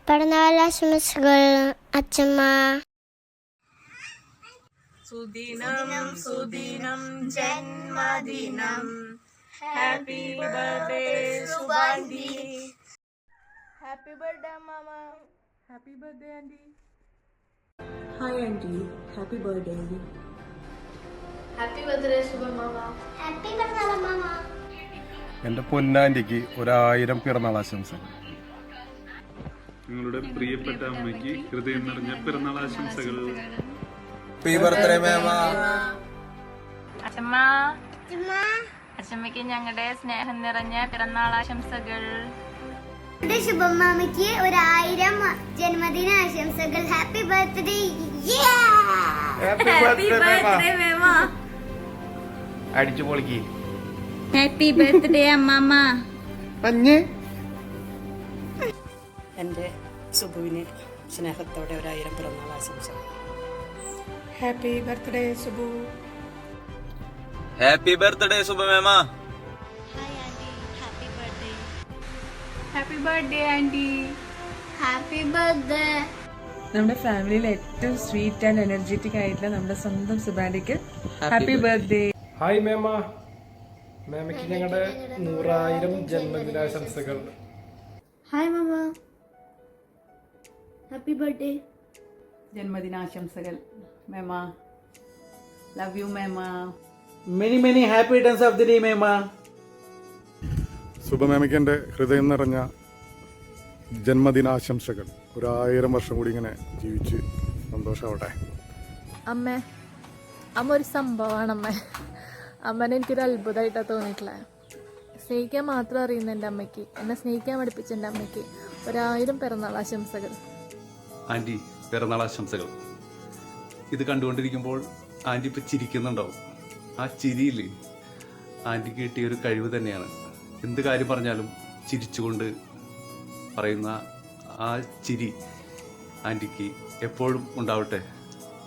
പിറന്നാളാശംസകൾ അച്ഛമ്മ. സുദിനം സുദിനം ജന്മദിനം. ഹാപ്പി ബർത്ത്ഡേ സുബാന്റി. ഹാപ്പി ബർത്ത്ഡേ മാമ. Happy birthday aunty. Hi aunty. Happy birthday aunty. Happy birthday Suba മാമ. ഹാപ്പി പിറന്നാൾ മാമ. എൻ്റെ പൊന്നാൻ്റിക്ക് 1000 പിറന്നാൾ ആശംസകൾ. നിങ്ങളുടെ പ്രിയപ്പെട്ട അമ്മയ്ക്ക് ഹൃദയം നിറഞ്ഞ പിറന്നാൾ ആശംസകൾ. Happy birthday mama. അച്ഛമ്മ, അച്ഛമ്മയ്ക്ക് ഞങ്ങളുടെ സ്നേഹം നിറഞ്ഞ പിറന്നാൾ ആശംസകൾ. ശുഭമാമയ്ക്ക് 1000 ജന്മദിന ആശംസകൾ. Happy birthday. Happy birthday mama. അടിച്ചു പൊളിക്ക്. ഹാപ്പി ബർത്ത്ഡേ അമ്മമ്മ. എൻ്റെ സുബുവിന് സ്നേഹത്തോടെ 1000 പിറന്നാൾ ആശംസകൾ. Happy birthday Subu. Happy birthday സുബമേമ. Happy birthday aunty. Happy birthday. നമ്മുടെ ഫാമിലിയിൽ ഏറ്റവും സ്വീറ്റ് ആൻഡ് എനർജറ്റിക് ആയിട്ടുള്ള നമ്മുടെ സ്വന്തം സുബാൻഡിക്ക് ഹാപ്പി ബർത്ത്ഡേ. ഹായ് മേമ. മേമയ്ക്ക് ഞങ്ങളുടെ 100,000 ജന്മദിനാശംസകൾ. ഹായ് മാമ. Happy birthday. ജന്മദിനാശംസകൾ മേമ. ലവ് യു മേമ. many happy returns of the day മേമ. ശുഭമേമയ്ക്ക് എൻ്റെ ഹൃദയം നിറഞ്ഞ ജന്മദിനാശംസകൾ. 1000 വർഷം കൂടി ഇങ്ങനെ ജീവിച്ച് സന്തോഷമാവട്ടെ. അമ്മ ഒരു സംഭവമാണ് അമ്മ. അമ്മനെ എനിക്കൊരു അത്ഭുതമായിട്ടാണ് തോന്നിയിട്ടുള്ളത്. സ്നേഹിക്കാൻ മാത്രം അറിയുന്ന എൻ്റെ അമ്മയ്ക്ക്, എന്നെ സ്നേഹിക്കാൻ പഠിപ്പിച്ച എൻ്റെ അമ്മയ്ക്ക് 1000 പിറന്നാൾ ആശംസകൾ. ആന്റി പിറന്നാൾ ആശംസകൾ. ഇത് കണ്ടുകൊണ്ടിരിക്കുമ്പോൾ ആന്റി ഇപ്പം ചിരിക്കുന്നുണ്ടാവും. ആ ചിരിയിൽ ആന്റിക്ക് കിട്ടിയ ഒരു കഴിവ് തന്നെയാണ്. എന്ത് കാര്യം പറഞ്ഞാലും ചിരിച്ചുകൊണ്ട് പറയുന്ന ആ ചിരി ആന്റിക്ക് എപ്പോഴും ഉണ്ടാവട്ടെ.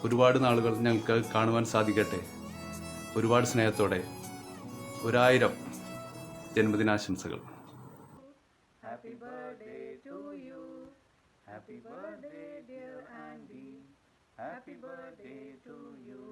ഒരുപാട് നാളുകൾ ഞങ്ങൾക്ക് കാണുവാൻ സാധിക്കട്ടെ. ഒരുപാട് സ്നേഹത്തോടെ 1000 ജന്മദിനാശംസകൾ. Happy birthday to you. Happy birthday dear aunty. Happy birthday to U.